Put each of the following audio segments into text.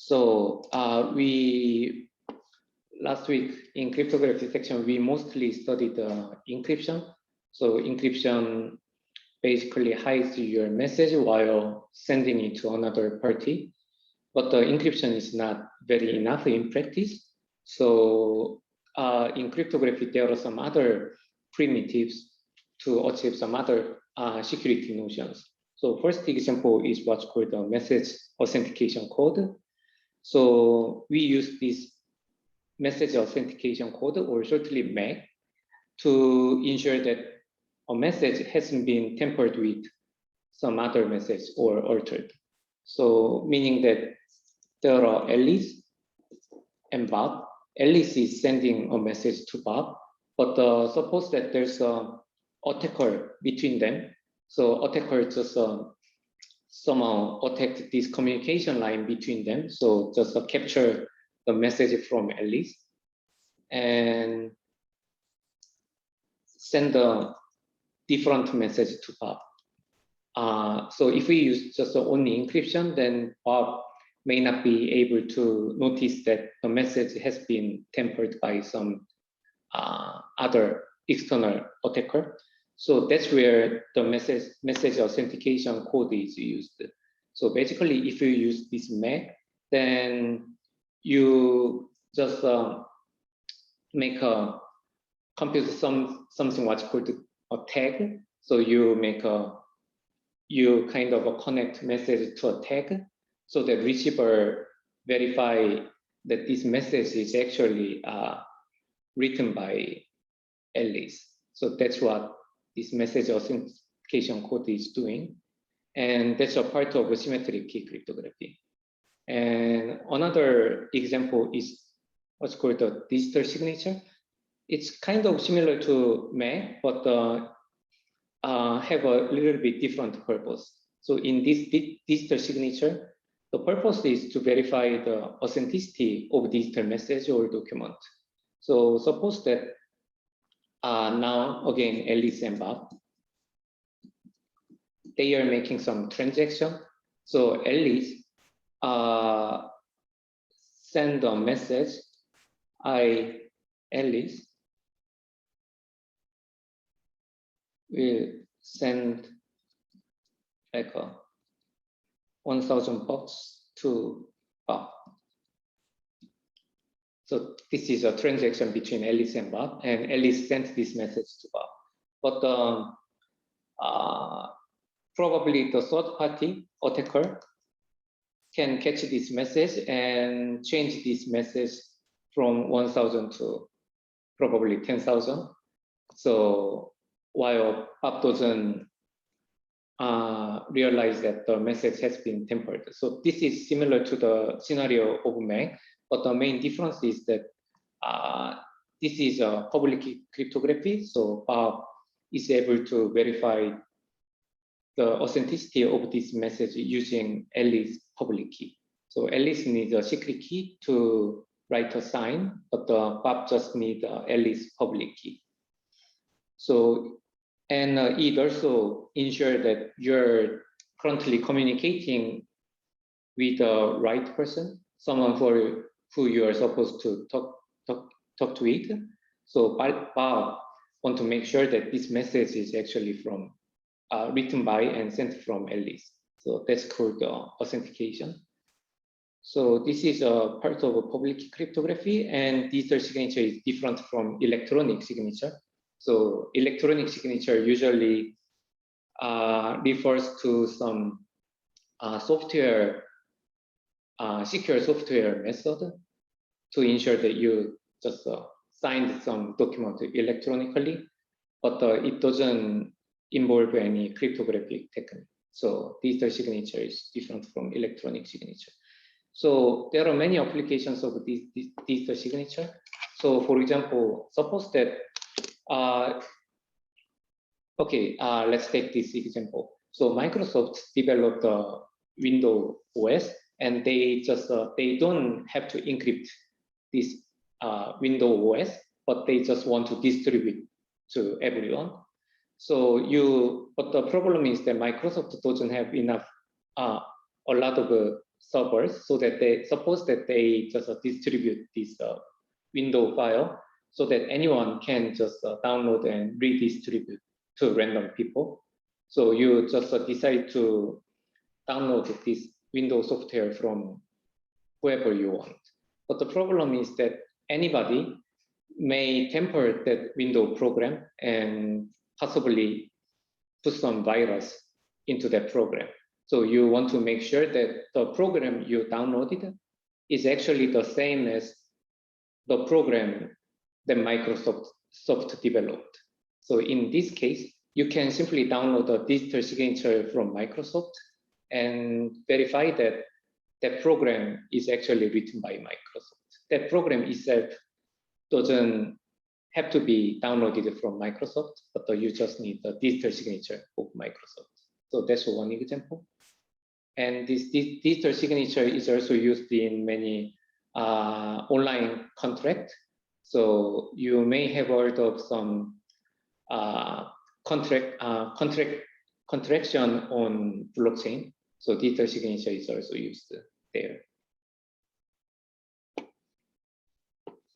So last week in cryptography section, we mostly studied encryption. So encryption basically hides your message while sending it to another party. But the encryption is not very enough in practice. So in cryptography, there are some other primitives to achieve some other security notions. So first example is what's called a message authentication code. So we use this message authentication code, or shortly MAC, to ensure that a message hasn't been tampered with some other message or altered. So meaning that there are Alice and Bob. Alice is sending a message to Bob, but suppose that there's a attacker between them. So attacker just somehow attacked this communication line between them. So just capture the message from Alice and send a different message to Bob. So if we use just only encryption, then Bob may not be able to notice that the message has been tampered by some other external attacker. So that's where the message authentication code is used. So basically, if you use this MAC, then you just compute something what's called a tag. So you kind of connect message to a tag, so the receiver verify that this message is actually written by Alice. So that's what this message authentication code is doing. And that's a part of symmetric key cryptography. And another example is what's called a digital signature. It's kind of similar to MAC, but have a little bit different purpose. So in this digital signature, the purpose is to verify the authenticity of digital message or document. So suppose that now, again, Alice and Bob, they are making some transaction. So Alice send a message, Alice will send like $1,000 to Bob. So this is a transaction between Alice and Bob, and Alice sent this message to Bob. But probably the third party attacker can catch this message and change this message from 1,000 to probably 10,000. So while Bob doesn't realize that the message has been tampered. So this is similar to the scenario of MAC, but the main difference is that this is a public cryptography. So Bob is able to verify the authenticity of this message using Alice public key. So Alice needs a secret key to write a sign, but Bob just needs Alice public key. So, and it also ensures that you're currently communicating with the right person, someone who you are supposed to talk to it. So Bob want to make sure that this message is actually from written by and sent from Alice. So that's called authentication. So this is a part of a public cryptography, and digital signature is different from electronic signature. So electronic signature usually refers to some software, secure software method to ensure that you just signed some document electronically, but it doesn't involve any cryptographic technique. So digital signature is different from electronic signature. So there are many applications of this digital signature. So for example, suppose that let's take this example. So Microsoft developed Windows OS, and they just they don't have to encrypt this Windows OS, but they just want to distribute to everyone. So but the problem is that Microsoft doesn't have enough a lot of servers, so that they suppose that they just distribute this window file, so that anyone can just download and redistribute to random people. So you just decide to download this Windows software from whoever you want. But the problem is that anybody may tamper that window program and possibly put some virus into that program. So you want to make sure that the program you downloaded is actually the same as the program that Microsoft developed. So in this case, you can simply download a digital signature from Microsoft and verify that that program is actually written by Microsoft. That program itself doesn't have to be downloaded from Microsoft, but you just need the digital signature of Microsoft. So that's one example. And this digital signature is also used in many online contracts. So you may have heard of some contraction on blockchain. So digital signature is also used there.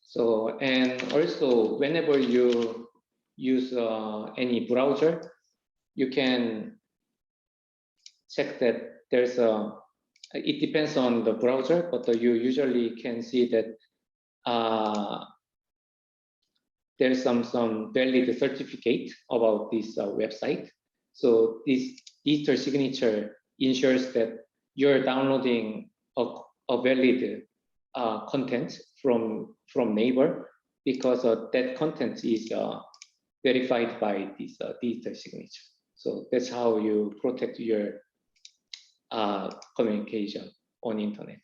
So, and also whenever you use any browser, you can check that there's it depends on the browser, but you usually can see that there's some valid certificate about this website. So this digital signature ensures that you're downloading a valid content from Naver, because that content is verified by this digital signature. So that's how you protect your communication on internet.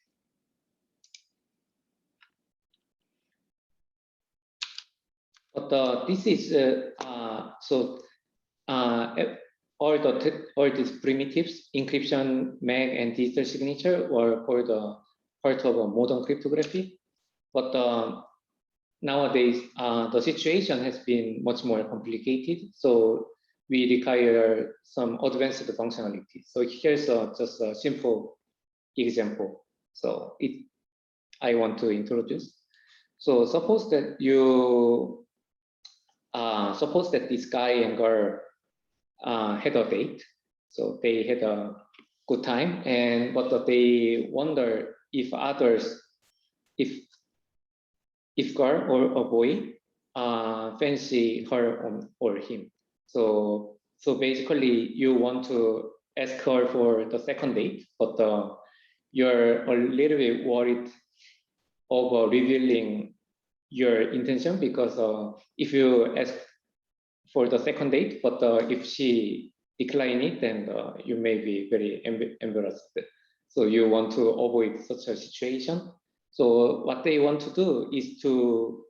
But this is all these primitives, encryption, MAC, and digital signature, were called part of a modern cryptography. But nowadays, the situation has been much more complicated. So we require some advanced functionality. So here's just a simple example. So I want to introduce. So suppose that this guy and girl had a date. So they had a good time, but they wonder if others, if girl or a boy fancy her or him. So basically you want to ask her for the second date, but you're a little bit worried of revealing your intention, because if you ask for the second date, but if she decline it, then you may be very embarrassed. So you want to avoid such a situation. So what they want to do is to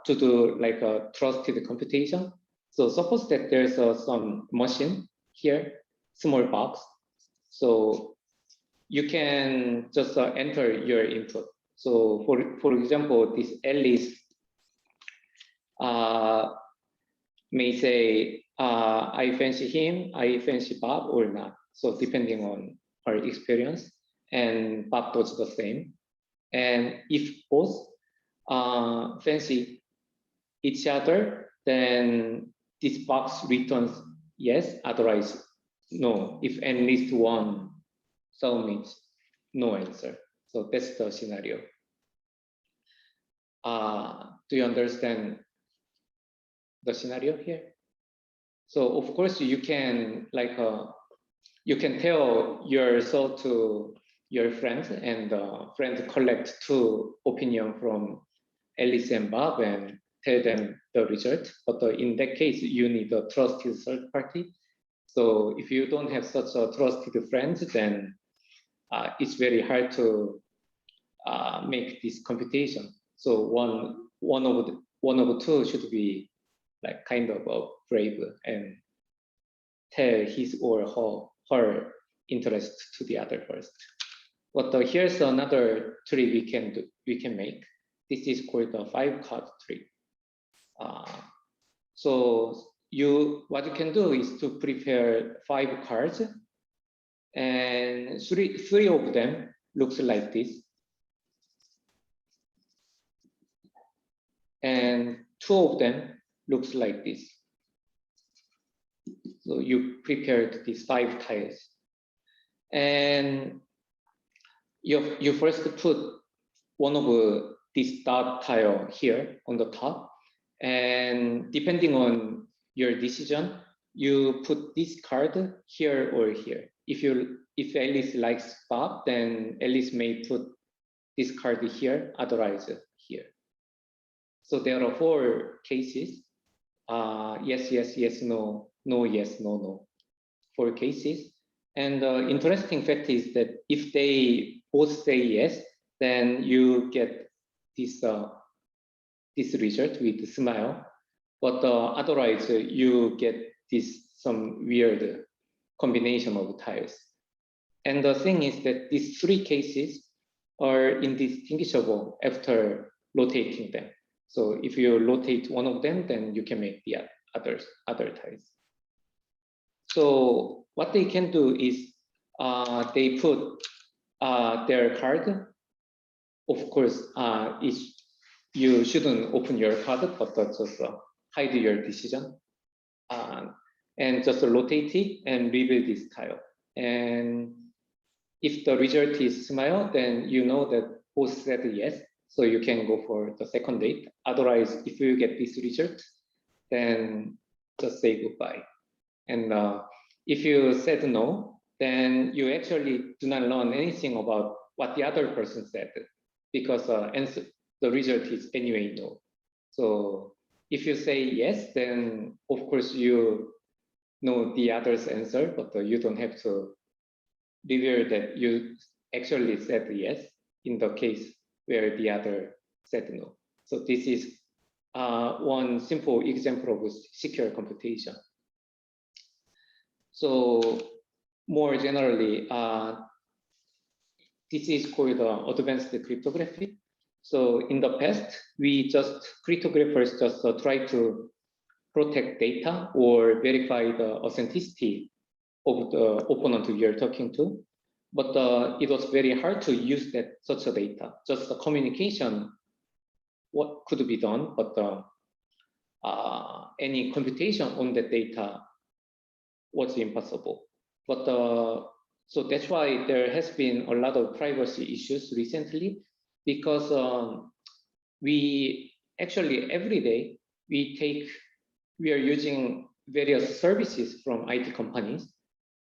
do like a trusted computation. So suppose that there's some machine here, small box. So you can just enter your input. So for example, this Alice may say, I fancy him, I fancy Bob or not. So depending on her experience, and Bob does the same. And if both fancy each other, then this box returns yes, otherwise no. If at least one submits no answer. So that's the scenario. Do you understand the scenario here? So of course you can you can tell your result to your friends, and friends collect two opinions from Alice and Bob and tell them the result. But in that case, you need a trusted third party. So if you don't have such a trusted friends, then it's very hard to make this computation. So one of the two should be like kind of brave and tell his or her interest to the other first. But here's another tree we can make. This is called the 5-card tree. So what you can do is to prepare 5 cards, and three of them looks like this, and two of them looks like this. So you prepared these 5 tiles, and you first put one of this dot tile here on the top, and depending on your decision, you put this card here or here. If Alice likes Bob, then Alice may put this card here, otherwise here. So there are 4 cases. Yes, yes, yes, no, no, yes, no, no. 4 cases. And the interesting fact is that if they both say yes, then you get this this result with smile. But otherwise, you get this some weird combination of tiles. And the thing is that these 3 cases are indistinguishable after rotating them. So if you rotate one of them, then you can make the other tiles. So what they can do is they put their card. Of course, you shouldn't open your card, but just hide your decision. And just rotate it and reveal this tile. And if the result is smile, then you know that both said yes, so you can go for the second date. Otherwise, if you get this result, then just say goodbye. And if you said no, then you actually do not learn anything about what the other person said, because the result is anyway no. So if you say yes, then of course you know the other's answer, but you don't have to reveal that you actually said yes in the case where the other said no. So this is one simple example of secure computation. So more generally, this is called advanced cryptography. So in the past, cryptographers just try to protect data or verify the authenticity of the opponent you're talking to. But it was very hard to use such a data. Just the communication, what could be done, but any computation on the data was impossible. But so that's why there has been a lot of privacy issues recently, because we actually every day we are using various services from IT companies,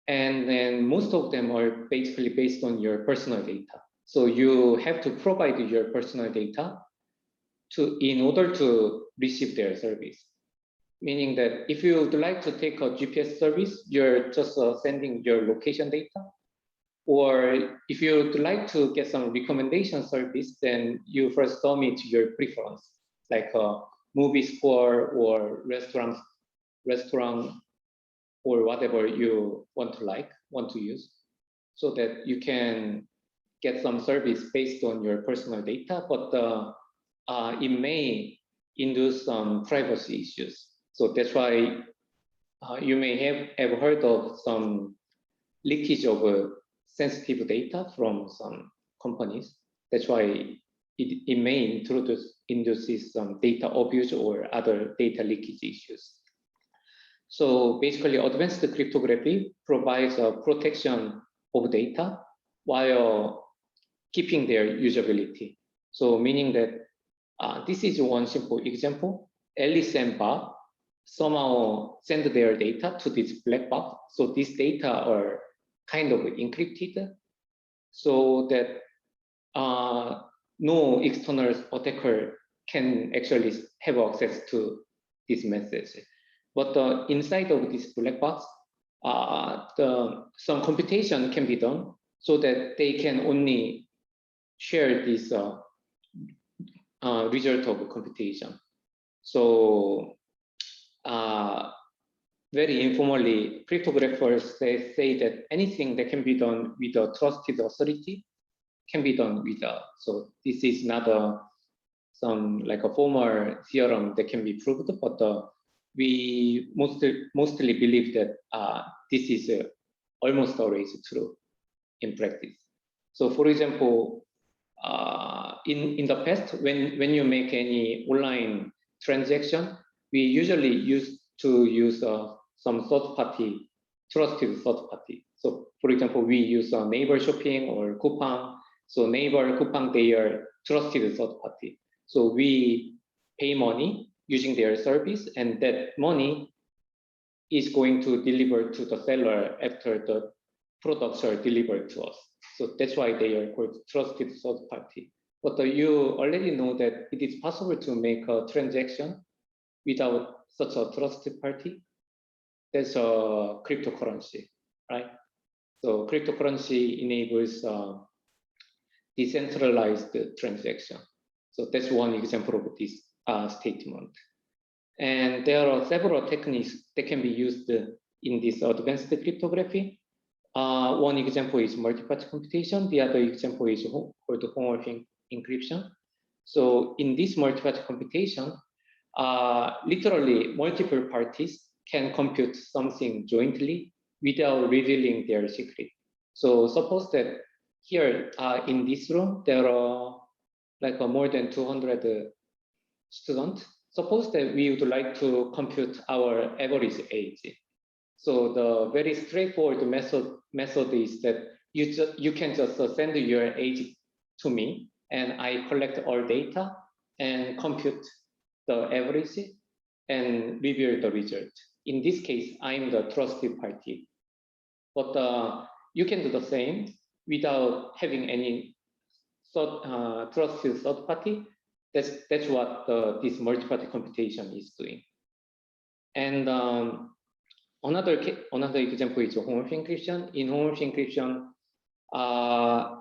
and then most of them are basically based on your personal data. So you have to provide your personal data in order to receive their service. Meaning that if you would like to take a GPS service, you're just sending your location data. Or if you would like to get some recommendation service, then you first submit your preference, like a movie score or restaurant, or whatever you want to use, so that you can get some service based on your personal data, but it may induce some privacy issues. So that's why you may have heard of some leakage of sensitive data from some companies. That's why it may induce some data abuse or other data leakage issues. So basically, advanced cryptography provides a protection of data while keeping their usability. So meaning that this is one simple example. Alice and Bob somehow send their data to this black box. So these data are kind of encrypted, so that no external attacker can actually have access to this message. But inside of this black box, some computation can be done so that they can only share this result of computation. So very informally, cryptographers say that anything that can be done with a trusted authority can be done without. So this is not some like a formal theorem that can be proved, but we mostly believe that this is almost always true in practice. So for example, in the past, when you make any online transaction, we usually used to use some third-party, trusted third-party. So for example, we use Naver Shopping or Coupang. So Naver, Coupang, they are trusted third-party. So we pay money using their service, and that money is going to deliver to the seller after the products are delivered to us. So that's why they are called trusted third party. But you already know that it is possible to make a transaction without such a trusted party. That's a cryptocurrency, right? So cryptocurrency enables decentralized transaction. So that's one example of this statement. And there are several techniques that can be used in this advanced cryptography. One example is multi-party computation. The other example is called homomorphic encryption. So in this multi-party computation, literally multiple parties can compute something jointly without revealing their secret. So suppose that here in this room, there are like more than 200 students. Suppose that we would like to compute our average age. So the very straightforward method is that you can just send your age to me, and I collect all data and compute the average and reveal the result. In this case, I'm the trusted party. But you can do the same without having any trusted third party. That's what this multi-party computation is doing. And another example is homomorphic encryption. In homomorphic encryption,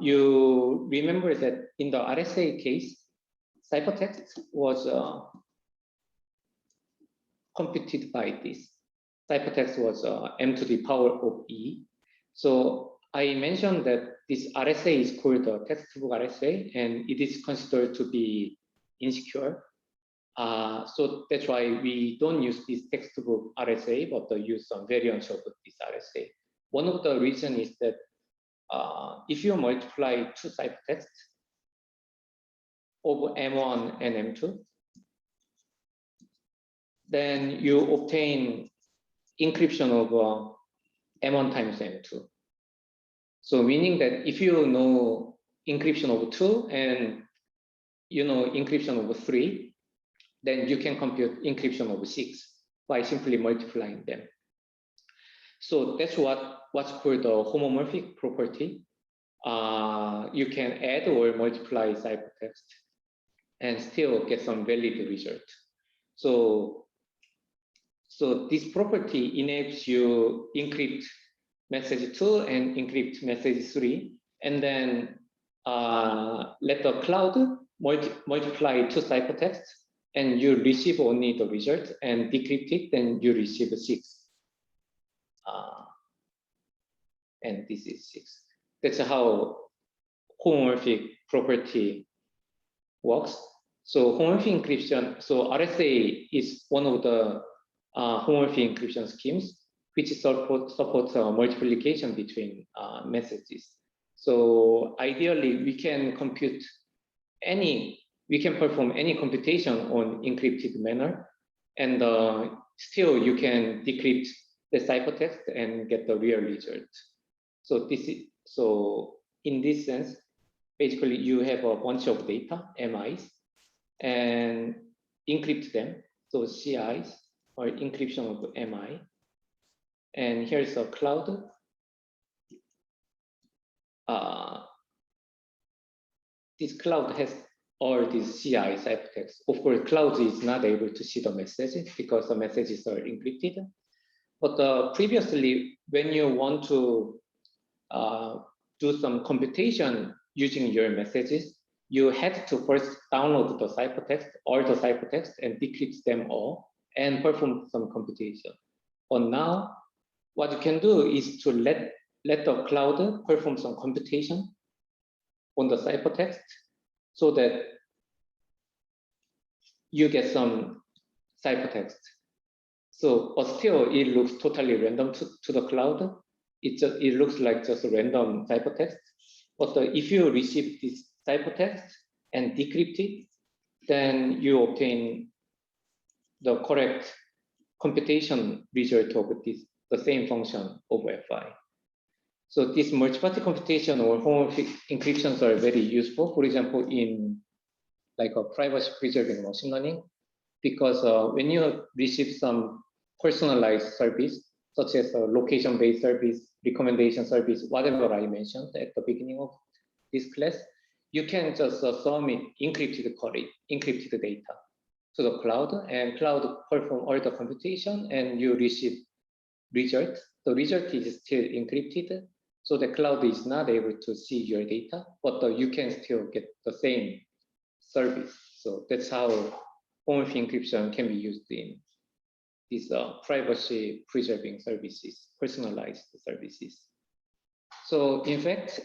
you remember that in the RSA case, ciphertext was computed by this. Ciphertext was m to the power of e. So I mentioned that this RSA is called the textbook RSA, and it is considered to be insecure. So that's why we don't use this textbook RSA, but use some variants of this RSA. One of the reasons is that if you multiply two ciphertexts of M1 and M2, then you obtain encryption of M1 times M2. So meaning that if you know encryption of 2 and you know encryption of 3, then you can compute encryption of 6 by simply multiplying them. So that's what's called the homomorphic property. You can add or multiply ciphertext and still get some valid result. So this property enables you encrypt message 2 and encrypt message 3, and then let the cloud multiply two ciphertexts, and you receive only the result, and decrypt it, then you receive 6. And this is 6. That's how homomorphic property works. So homomorphic encryption, so RSA is one of the homomorphic encryption schemes which supports multiplication between messages. So ideally, we can perform any computation on encrypted manner, and still you can decrypt the ciphertext and get the real result. So in this sense, basically you have a bunch of data, MIs, and encrypt them. So CIs or encryption of MI. And here's a cloud. This cloud has all these CI ciphertext. Of course, cloud is not able to see the messages because the messages are encrypted. But previously, when you want to do some computation using your messages, you had to first download the ciphertext, all the ciphertext, and decrypt them all and perform some computation. But now, what you can do is to let the cloud perform some computation on the ciphertext so that you get some ciphertext. So, but still, it looks totally random to the cloud. it looks like just a random ciphertext. But if you receive this ciphertext and decrypt it, then you obtain the correct computation result of the same function of Fi. So this multi-party computation or homomorphic encryptions are very useful. For example, in like a privacy preserving machine learning, because when you receive some personalized service, such as a location-based service, recommendation service, whatever I mentioned at the beginning of this class, you can just submit encrypted query, encrypted data to the cloud, and cloud perform all the computation, and you receive result. The result is still encrypted, so the cloud is not able to see your data, but you can still get the same service. So that's how homomorphic encryption can be used in these privacy preserving services, personalized services. So in fact,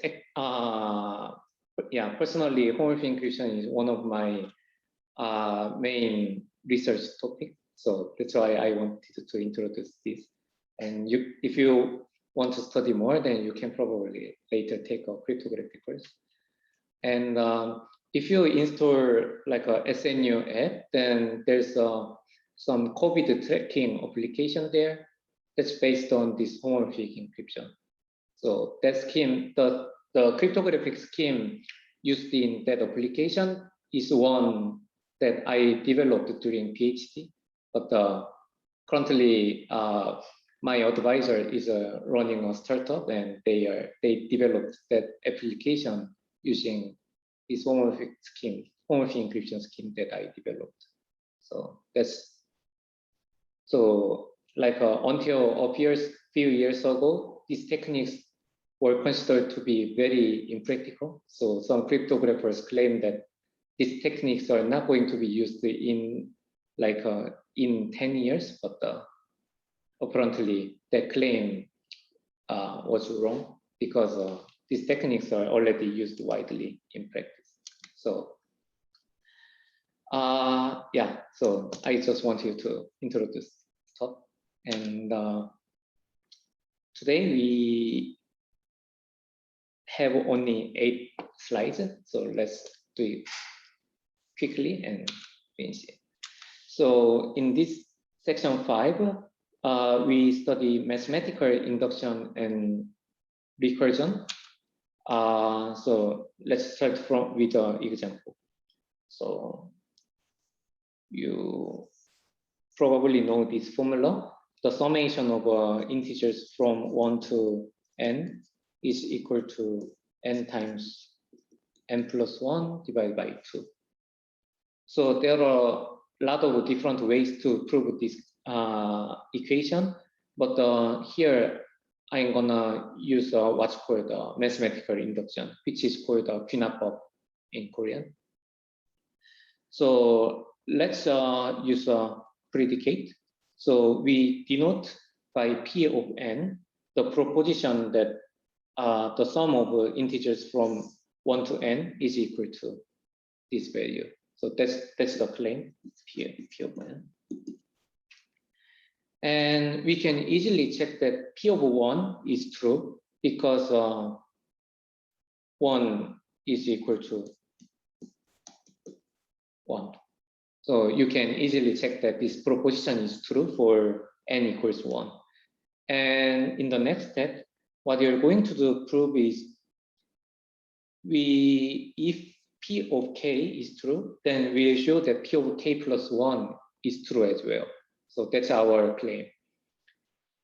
personally, homomorphic encryption is one of my main research topic. So that's why I wanted to introduce this. And if you want to study more, then you can probably later take a cryptography course. And if you install like a SNU app, then there's some COVID tracking application there that's based on this homomorphic encryption. So that scheme, the cryptographic scheme used in that application is one that I developed during PhD, but currently my advisor is running a startup, and they developed that application using this homomorphic encryption scheme that I developed. So like until a few years ago, these techniques were considered to be very impractical. So some cryptographers claim that these techniques are not going to be used in 10 years, but apparently that claim was wrong, because these techniques are already used widely in practice. So so I just want you to introduce stuff. And today we have only 8 slides, so let's do it quickly and finish it. So in this section 5, we study mathematical induction and recursion. So let's start with an example. So you probably know this formula. The summation of integers from 1 to n is equal to n times n plus 1 divided by 2. So there are a lot of different ways to prove this equation, but here I'm gonna use what's called mathematical induction, which is called 귀납법 in Korean. So let's use a predicate. So we denote by P of n the proposition that the sum of integers from 1 to n is equal to this value. So that's the claim, P of n. And we can easily check that P of 1 is true, because 1 is equal to 1. So you can easily check that this proposition is true for n equals 1. And in the next step, what you're going to prove is, if P of k is true, then we'll show that P of k plus 1 is true as well. So that's our claim.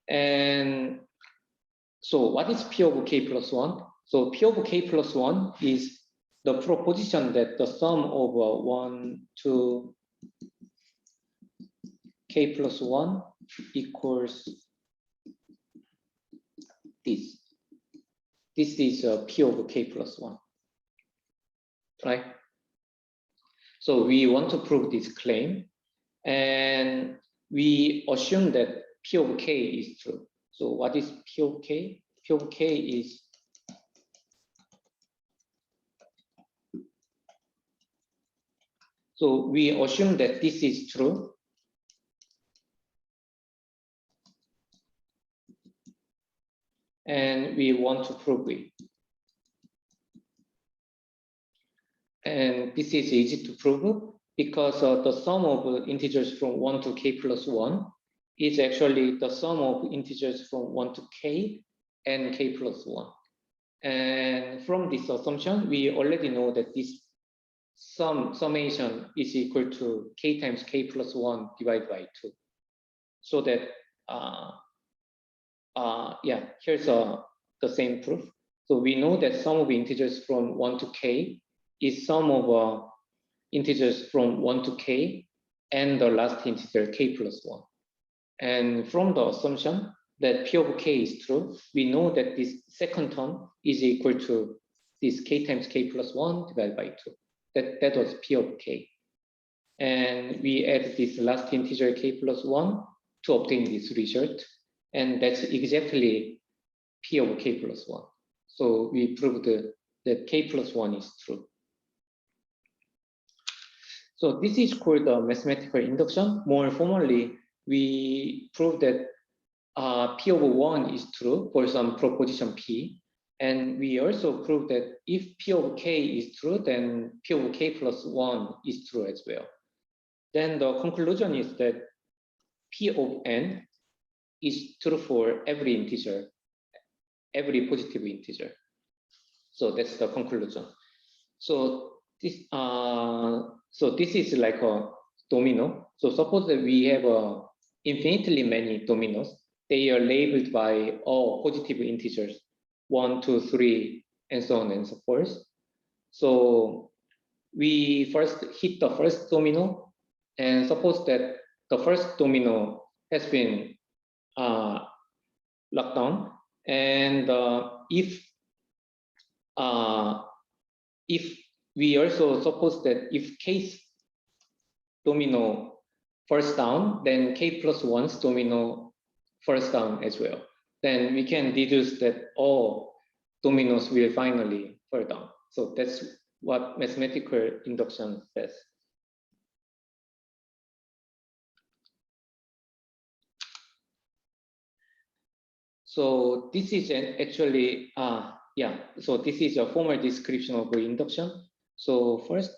And so what is P of k plus 1? So P of k plus 1 is the proposition that the sum of 1 to k plus 1 equals this. This is P of k plus 1, right? So we want to prove this claim, and we assume that P of k is true. So what is P of k? P of k is so we assume that this is true. and we want to prove it. And this is easy to prove because the sum of integers from 1 to k plus 1 is actually the sum of integers from 1 to k and k plus 1. And from this assumption, we already know that this summation is equal to k times k plus 1 divided by 2. So that, yeah, here's the same proof. So we know that sum of integers from 1 to k is sum of integers from 1 to k and the last integer k plus 1. And from the assumption that p of k is true, we know that this second term is equal to this k times k plus 1 divided by 2. That was p of k. And we add this last integer k plus 1 to obtain this result. And that's exactly p of k plus 1. So we proved that k plus 1 is true. So this is called mathematical induction. More formally, we prove that p of 1 is true for some proposition p. And we also prove that if p of k is true, then p of k plus 1 is true as well. Then the conclusion is that p of n is true for every integer, every positive integer. So that's the conclusion. So this is like a domino. So suppose that we have infinitely many dominoes. They are labeled by all positive integers, 1, 2, 3, and so on and so forth. So we first hit the first domino, and suppose that the first domino has been locked down, and if we also suppose that if k's domino falls down, then k plus 1's domino falls down as well. Then we can deduce that all dominoes will finally fall down. So that's what mathematical induction says. So this is actually, so this is a formal description of induction. So first,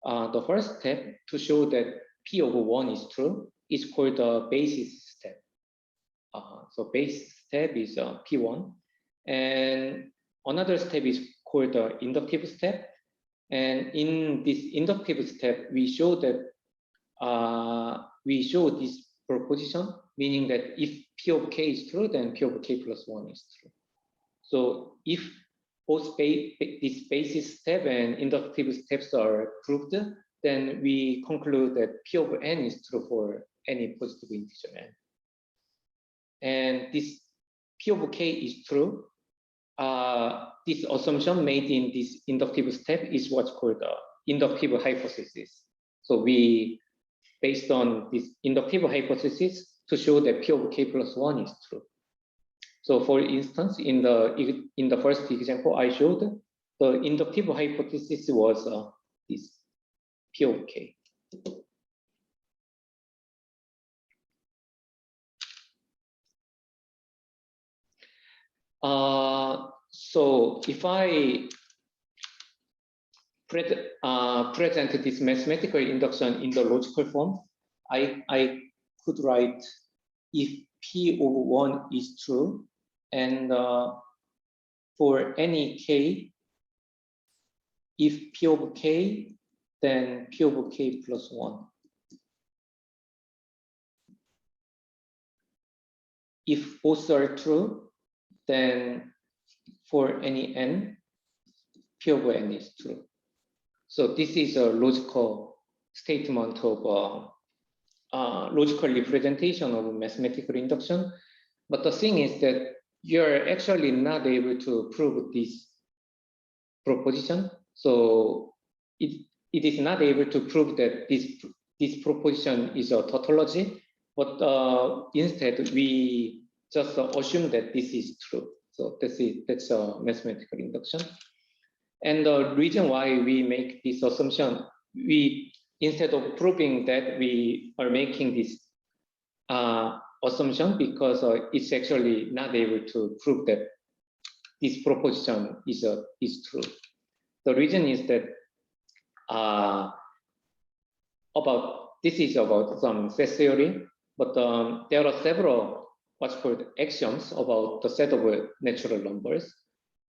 the first step to show that p of 1 is true is called the basis step. So base step is p1, and another step is called the inductive step. And in this inductive step, we show that we show this proposition, meaning that if p of k is true, then p of k plus 1 is true. So if both this basis step and inductive steps are proved, then we conclude that p of n is true for any positive integer n. And this p of k is true. This assumption made in this inductive step is what's called the inductive hypothesis. So we, based on this inductive hypothesis, to show that p of k plus 1 is true. So for instance, in the first example I showed, the inductive hypothesis was this p of k. So if I present this mathematical induction in the logical form, I could write if p of 1 is true, and for any k, if p of k, then p of k plus 1. If both are true, then for any n, p of n is true. So this is a logical statement of logical representation of mathematical induction. But the thing is that you're actually not able to prove this proposition. So it is not able to prove that this proposition is a tautology, but instead we just assume that this is true. So that's a mathematical induction. And the reason why we make this assumption, instead of proving that, we are making this assumption because it's actually not able to prove that this proposition is true. The reason is that this is about some set theory, but there are several what's called axioms about the set of natural numbers.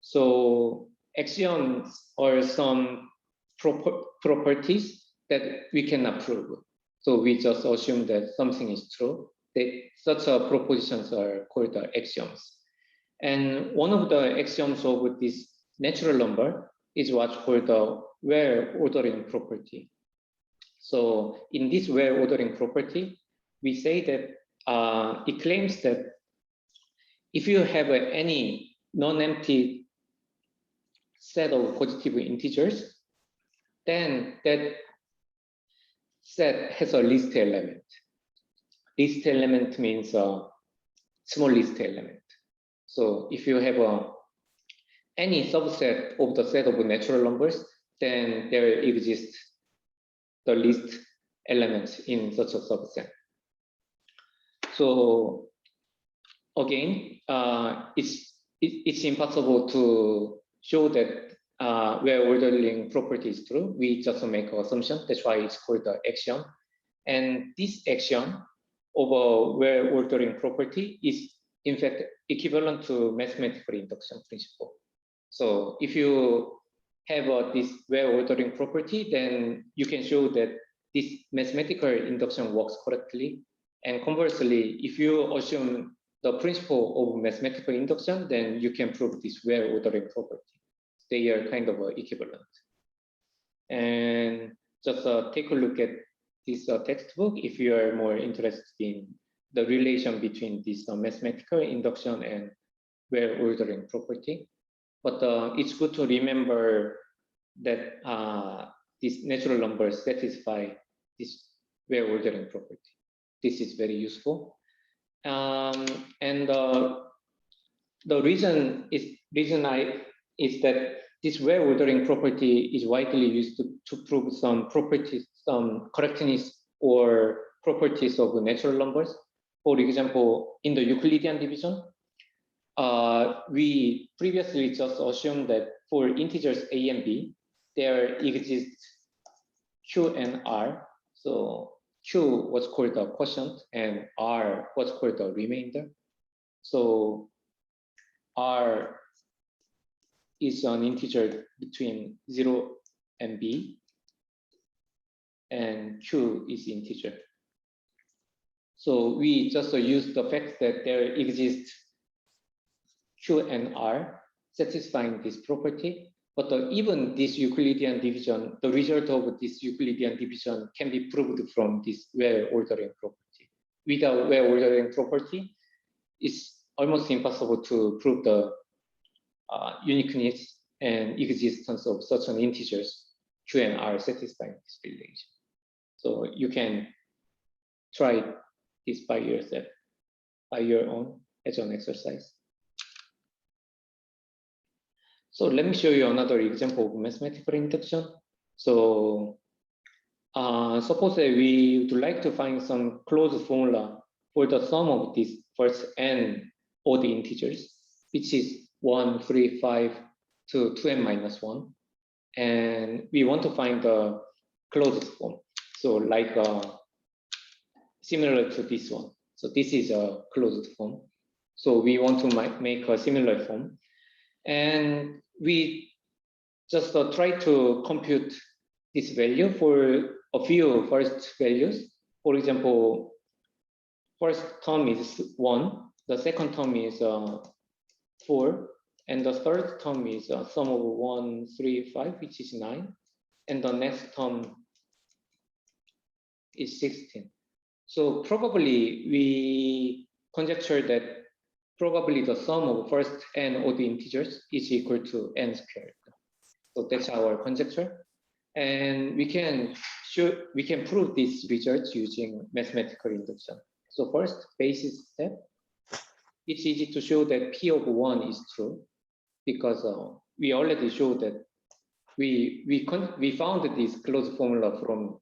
So axioms are some properties that we cannot prove. So we just assume that something is true. Such propositions are called axioms. And one of the axioms of this natural number is what's called the well-ordering property. So in this well-ordering property, we say that it claims that if you have any non-empty set of positive integers, then that set has a least element. Least element means a small least element. So if you have any subset of the set of natural numbers, then there exists the least elements in such a subset. So again, it's impossible to show that well-ordering property is true. We just make an assumption. That's why it's called the axiom. And this axiom of a well-ordering property is in fact equivalent to mathematical induction principle. So if you have this well-ordering property, then you can show that this mathematical induction works correctly. And conversely, if you assume the principle of mathematical induction, then you can prove this well-ordering property. They are kind of equivalent. And just take a look at this textbook if you are more interested in the relation between this mathematical induction and well-ordering property. But it's good to remember that these natural numbers satisfy this well-ordering property. This is very useful. And the reason is that this well-ordering property is widely used to prove some properties, some correctness or properties of natural numbers. For example, in the Euclidean division, we previously just assumed that for integers a and b, there exists q and r. So q was called the quotient and r was called the remainder. So r is an integer between 0 and b, and q is integer. So we just use the fact that there exists q and r satisfying this property, but even this Euclidean division, the result of this Euclidean division can be proved from this well-ordering property. Without well-ordering property, it's almost impossible to prove the uniqueness and existence of such an integers q and r satisfying this relation. So you can try this by yourself, by your own, as an exercise. So let me show you another example of mathematical induction. So suppose that we would like to find some closed formula for the sum of these first n odd integers, which is 1, 3, 5 to 2n minus 1. And we want to find the closed form. So like similar to this one. So this is a closed form. So we want to make a similar form. And we just try to compute this value for a few first values. For example, first term is 1, the second term is 4, and the third term is sum of 1, 3, 5, which is 9, and the next term is 16. So probably we conjecture that probably the sum of first n odd integers is equal to n squared. So that's our conjecture, and we can prove these results using mathematical induction. So first, basis step. It's easy to show that p of 1 is true because we already showed that we found this closed formula from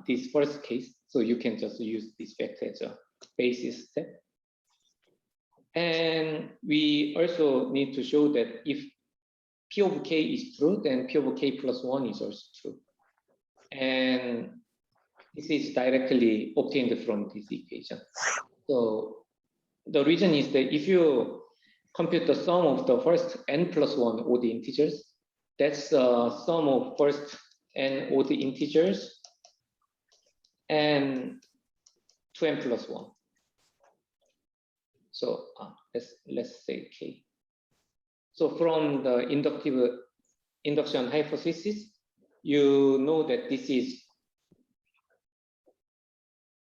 this first case. So you can just use this fact as a basis step. And we also need to show that if P of k is true, then P of k plus 1 is also true. And this is directly obtained from this equation. So the reason is that if you compute the sum of the first n plus 1 odd integers, that's the sum of first n odd integers and 2n plus 1. So let's say k. So from the induction hypothesis, you know that this is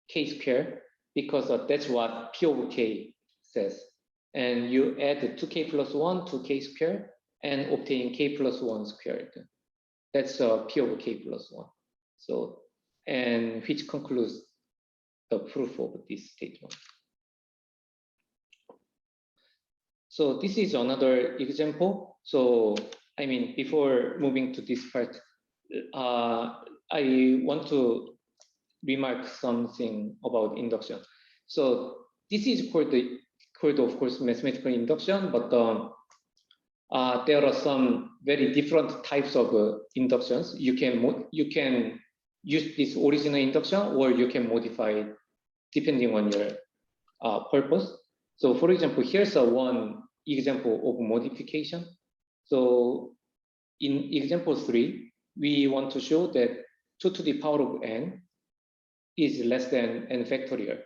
k squared because that's what P of k says. And you add 2k plus 1 to k squared and obtain k plus 1 squared. That's P of k plus 1. So, and which concludes the proof of this statement. So this is another example. So, I mean, before moving to this part, I want to remark something about induction. So this is called, of course, mathematical induction, but there are some very different types of inductions. You can use this original induction, or you can modify it depending on your purpose. So for example, here's one example of modification. So in example 3, we want to show that 2 to the power of n is less than n factorial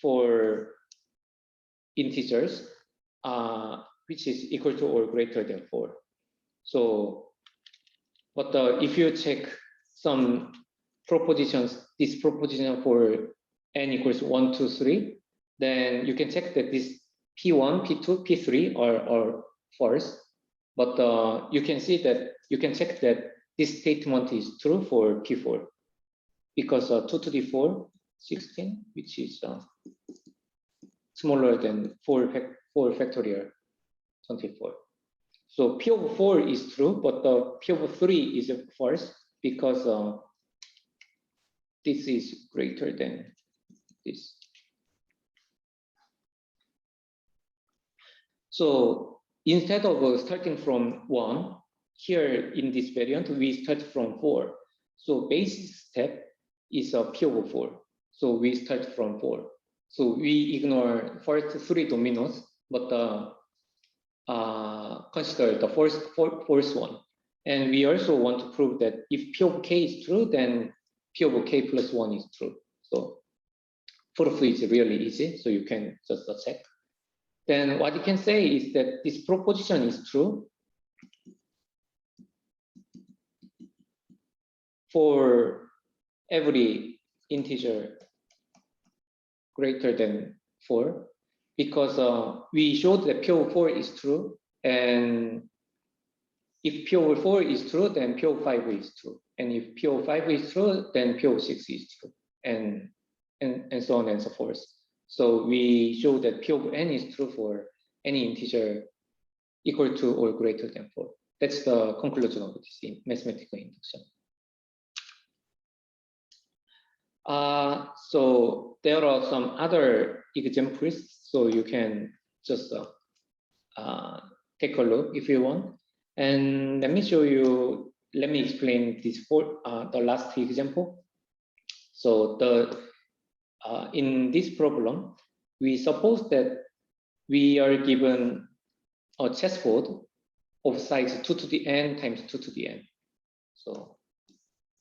for integers, which is equal to or greater than 4. So, but if you check some propositions, this proposition for n equals 1, 2, 3, then you can check that this P1, P2, P3 are false. But you can see that you can check that this statement is true for P4 because 2 to the 4, 16, which is smaller than 4 factorial 24. So P of 4 is true, but P of 3 is false because this is greater than this. So instead of starting from 1, here in this variant, we start from 4. So basic step is a P over 4. So we start from 4. So we ignore first 3 dominoes, but consider the first one. And we also want to prove that if P of k is true, then P of k plus 1 is true. So proof is really easy, so you can just check. Then what you can say is that this proposition is true for every integer greater than 4, because we showed that P over 4 is true, and if P over 4 is true, then P over 5 is true, and if P over 5 is true, then P over 6 is true, and so on and so forth. So we show that P of n is true for any integer equal to or greater than 4. That's the conclusion of this mathematical induction. So there are some other examples, so you can just take a look if you want. And let me explain this for the last example. So in this problem, we suppose that we are given a chessboard of size 2 to the n times 2 to the n. So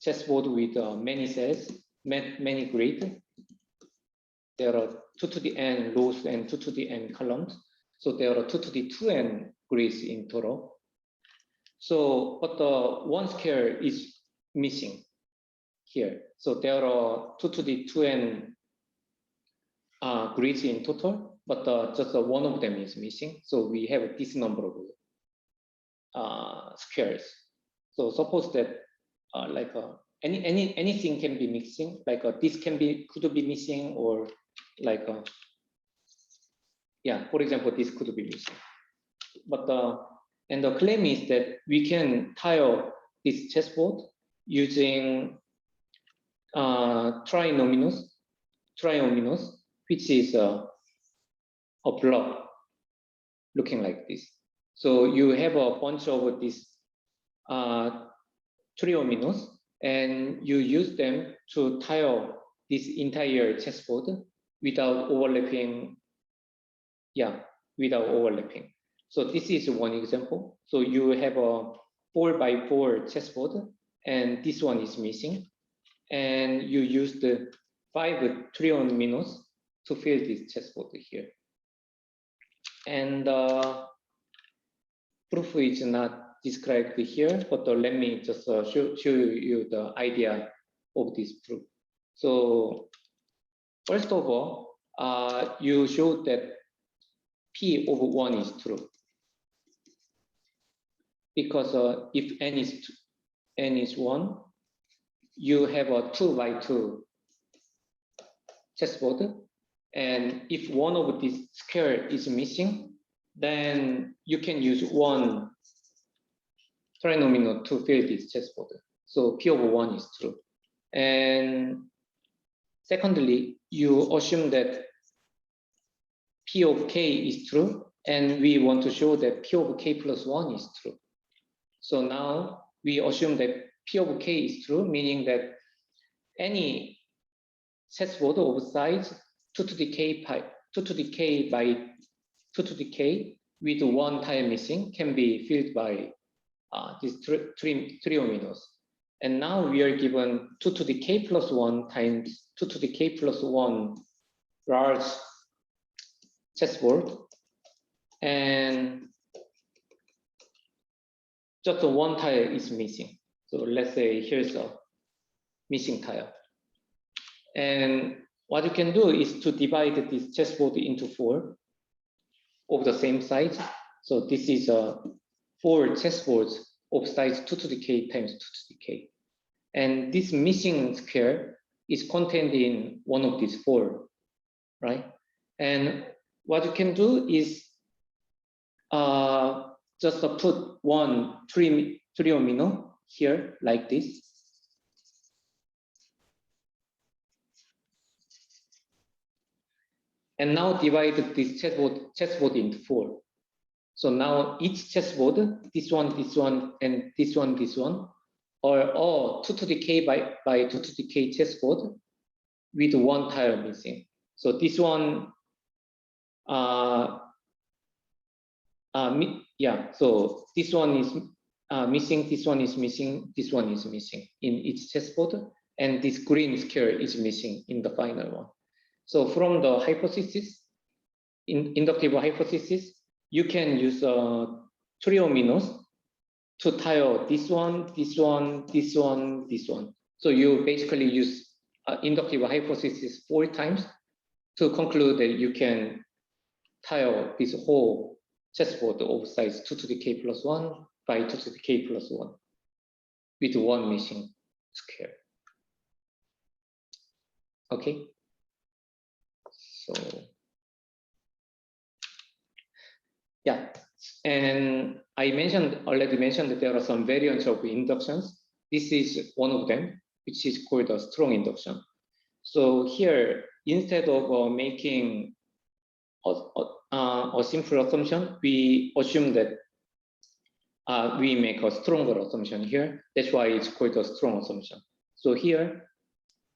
chessboard with many cells, many grids. There are 2 to the n rows and 2 to the n columns. So there are 2 to the 2n grids in total. So, but the one square is missing here. So there are 2 to the 2n grids in total, but just one of them is missing. So we have this number of squares. So suppose that like anything can be missing, like this could be missing, or like yeah, for example, this could be missing. But and the claim is that we can tile this chessboard using trinominos, which is a block looking like this. So you have a bunch of these triominoes, and you use them to tile this entire chessboard without overlapping. Yeah, without overlapping. So this is one example. So you have a 4x4 chessboard, and this one is missing. And you use the 5 triominoes to fill this chessboard here. And proof is not described here, but let me just show you the idea of this proof. So first of all, you show that P over 1 is true. Because if n is 1, you have a 2x2 chessboard. And if one of these square is missing, then you can use one trinomial to fill this chessboard. So P over 1 is true. And secondly, you assume that P of k is true, and we want to show that P of k plus 1 is true. So now we assume that P of k is true, meaning that any chessboard of size 2 to the k by 2 to the k with one tile missing can be filled by these triominoes. And now we are given 2 to the k plus 1 times 2 to the k plus 1 large chessboard, and just one tile is missing. So let's say here's a missing tile. And what you can do is to divide this chessboard into 4 of the same size. So this is 4 chessboards of size 2 to the k times 2 to the k. And this missing square is contained in one of these 4, right? And what you can do is just put one triomino here like this. And now divide this chessboard into 4. So now each chessboard, this one, and this one, are all 2 to the k by 2 to the k chessboard with one tile missing. So this one, so this one is missing, this one is missing, this one is missing in each chessboard, and this green square is missing in the final one. So from the hypothesis, inductive hypothesis, you can use triominoes to tile this one, this one, this one, this one. So you basically use inductive hypothesis 4 times to conclude that you can tile this whole chessboard of size 2 to the k plus 1 by 2 to the k plus 1 with one missing square. Okay. So yeah, and I already mentioned that there are some variants of inductions. This is one of them, which is called a strong induction. So here, instead of making a simple assumption, we assume that we make a stronger assumption here. That's why it's called a strong assumption. So here,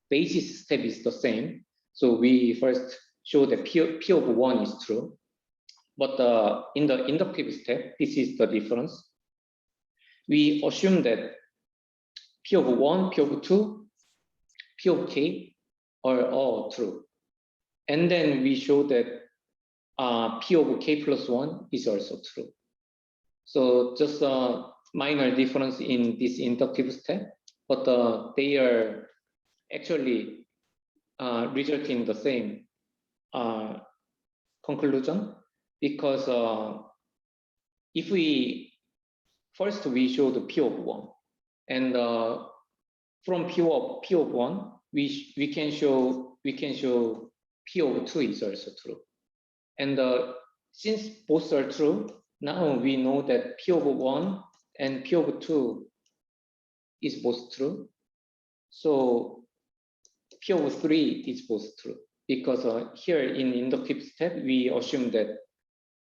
basis step is the same. So we first show that P of 1 is true. But in the inductive step, this is the difference. We assume that P of 1, P of 2, P of k are all true. And then we show that P of k plus 1 is also true. So just a minor difference in this inductive step, but they are actually resulting in the same conclusion, because if we first we show the P of 1, and from P of 1 we can show P of 2 is also true, and since both are true, now we know that P of 1 and P of 2 is both true. So P of 3 is both true, because here in inductive step we assume that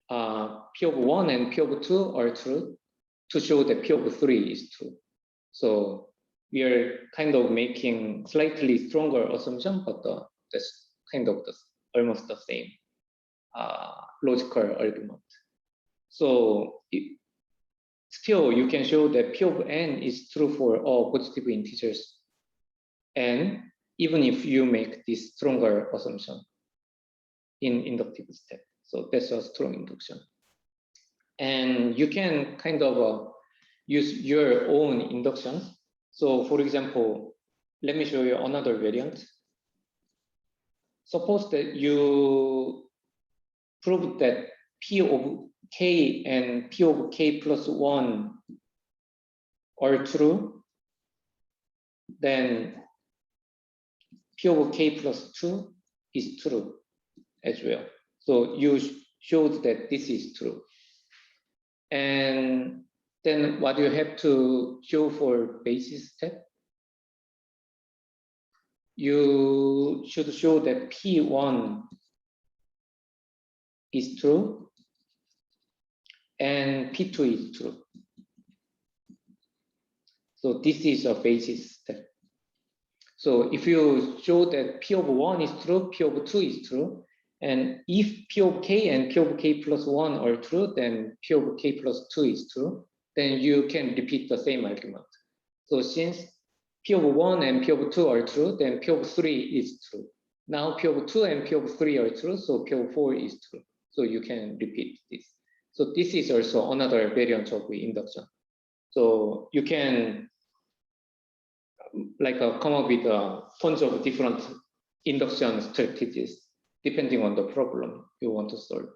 P of 1 and P of 2 are true to show that P of 3 is true. So we are kind of making slightly stronger assumption, but that's kind of almost the same logical argument. So still, you can show that P of n is true for all positive integers n, even if you make this stronger assumption in inductive step. So that's a strong induction. And you can kind of use your own inductions. So for example, let me show you another variant. Suppose that you prove that P of k and P of k plus 1 are true, then P of k plus 2 is true as well. So you showed that this is true. And then what you have to show for basis step, you should show that P1 is true and P2 is true. So this is a basis step. So if you show that P of 1 is true, P of 2 is true, and if P of k and P of k plus 1 are true, then P of k plus 2 is true, then you can repeat the same argument. So since P of 1 and P of 2 are true, then P of 3 is true. Now P of 2 and P of 3 are true, so P of 4 is true. So you can repeat this. So this is also another variant of the induction. So you can come up with a bunch of different induction strategies depending on the problem you want to solve.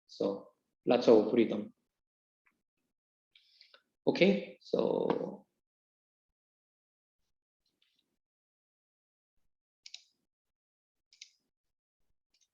So lots of freedom. Okay, so